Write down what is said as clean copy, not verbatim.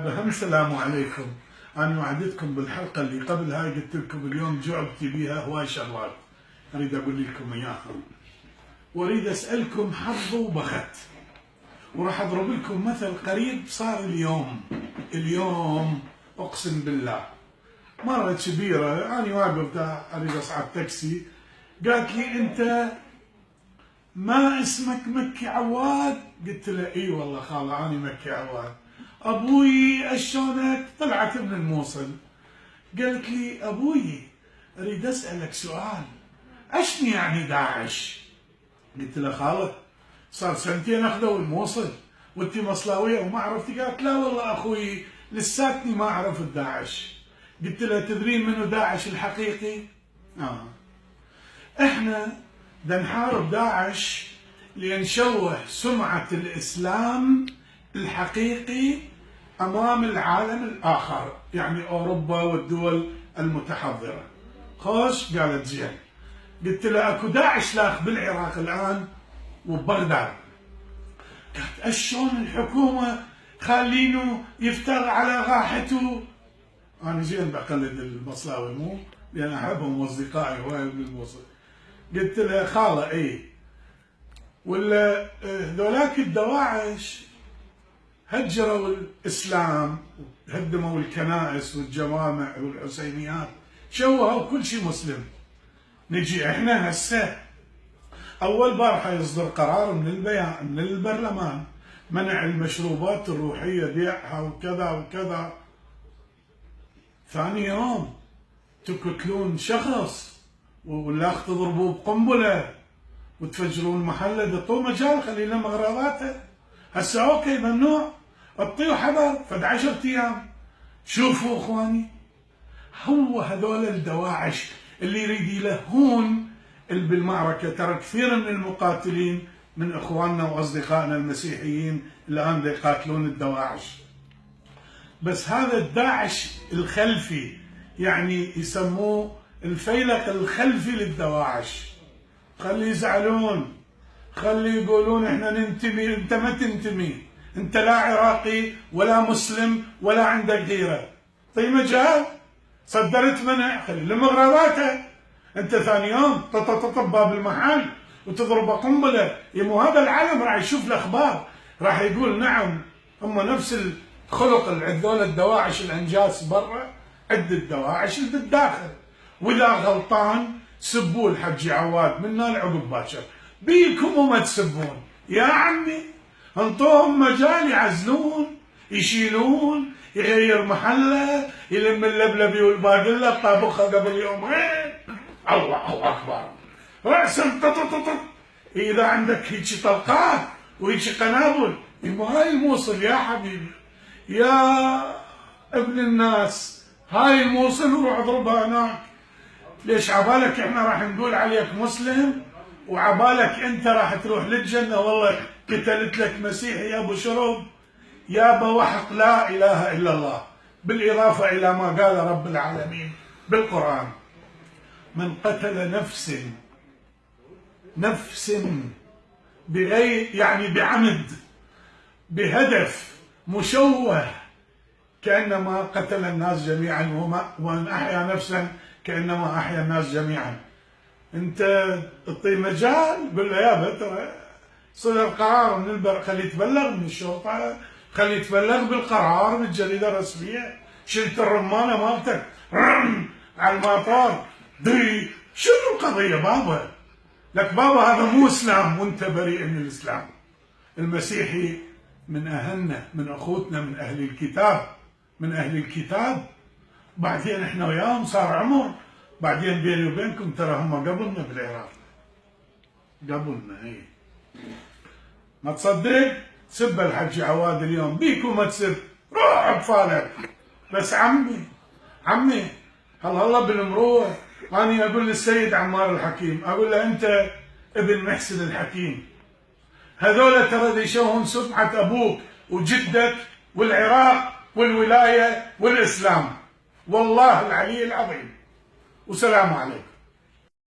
بهم السلام عليكم. أنا وعدتكم بالحلقة اللي قبل هاي قلت لكم اليوم جاوبتي بيها هواي شغلات أريد أقول لكم إياها، وأريد أسألكم حظ وبخت، وراح أضرب لكم مثل قريب صار اليوم أقسم بالله. مرة كبيرة أنا واقف أريد أصعد تاكسي، قالت لي أنت ما اسمك مكي عواد؟ قلت لها اي والله خالة انا مكي عواد. ابوي اشونك؟ طلعت من الموصل. قالت لي ابوي اريد اسالك سؤال، اشني يعني داعش؟ قلت لها خالة صار سنتين اخذوا الموصل وانت مصلاويه وما عرفتي؟ قالت لا والله اخوي لساتني ما عرفت داعش. قلت لها تدرين منو داعش الحقيقي؟ احنا بدنا نحارب داعش لنشوه سمعة الإسلام الحقيقي أمام العالم الآخر، يعني أوروبا والدول المتحضرة. خوش؟ قالت زين. قلت لها أكو داعش لاخ بالعراق الآن وببغداد. قالت أشون الحكومة خالينه يفتر على راحته؟ أنا زين بقلد المصلاوي مو لأن أحبهم وأصدقائي هواي من الموصل. قلت لها خالة اي، ولا ذولاك الدواعش هجروا الاسلام، هدموا الكنائس والجوامع والحسينيات، شوهوا كل شيء مسلم. نجي احنا هسه اول بارحه يصدر قرار من البرلمان منع المشروبات الروحيه بيعها وكذا وكذا، ثاني يوم تقتلون شخص والاخ تضربوه بقنبله وتفجرون محله، تعطوه مجال خلي له مغراضاته. هسه اوكي ممنوع، اعطيه حذر فد 10 ايام. شوفوا اخواني، هو هذول الدواعش اللي يريد يلهون بالمعركه. ترى كثير من المقاتلين من اخواننا واصدقائنا المسيحيين الان يقاتلون الدواعش، بس هذا الداعش الخلفي، يعني يسموه الفيلق الخلفي للدواعش. خلي يزعلون، خلي يقولون احنا ننتمي، انت ما تنتمي، انت لا عراقي ولا مسلم ولا عندك غيره. طيب مجال صدرت منع، خلي له مغراضاته. انت ثاني يوم تطب باب المحل وتضرب قنبله، يمو هذا العالم راح يشوف الاخبار، راح يقول نعم هم نفس الخلق اللي عندنا الدواعش الانجاس برا، عند الدواعش اللي بالداخل. واذا غلطان سبوا الحجي عواد من هنا لعقب باكر، بيكم وما تسبون يا عمي. انطوهم مجال يعزلون، يشيلون، يغير محله، يلم اللبلبي والباقله طابخها قبل يومين. الله اكبر، راسا طط. اذا عندك هيك طلقات وهيك قنابل، هاي الموصل يا حبيبي يا ابن الناس، هاي الموصل وروح اضربها هناك. ليش عبالك احنا راح نقول عليك مسلم وعبالك انت راح تروح للجنه والله قتلت لك مسيحي يا ابو شرب؟ يابا وحق لا اله الا الله، بالاضافه الى ما قال رب العالمين بالقران: من قتل نفس بغير، يعني بعمد، بهدف مشوه، كأنما قتل الناس جميعا، ومن أحيا نفسا كأنما أحيا الناس جميعا. أنت تعطي مجال، قل له يابا ترى صدر قرار من خلي يتبلغ من الشرطة، خلي يتبلغ بالقرار من الجريدة الرسمية. شلت الرمانة مالتك على المطار دري شنو القضية بابا؟ لك بابا هذا مو إسلام وأنت بريء من الإسلام. المسيحي من أهلنا، من أخوتنا، من أهل الكتاب. بعدين احنا وياهم صار عمر، بعدين بيني وبينكم ترى هم قبلنا بالعراق، قبلنا. هي ما تصدق سب الحجي عواد اليوم، بيك وما تسب، روح بفالك. بس عمي هلا بالمروح. انا اقول للسيد عمار الحكيم، اقول له انت ابن محسن الحكيم، هذول ترى يشوهون سمعة ابوك وجدك والعراق والولاية والإسلام، والله العلي العظيم. والسلام عليكم.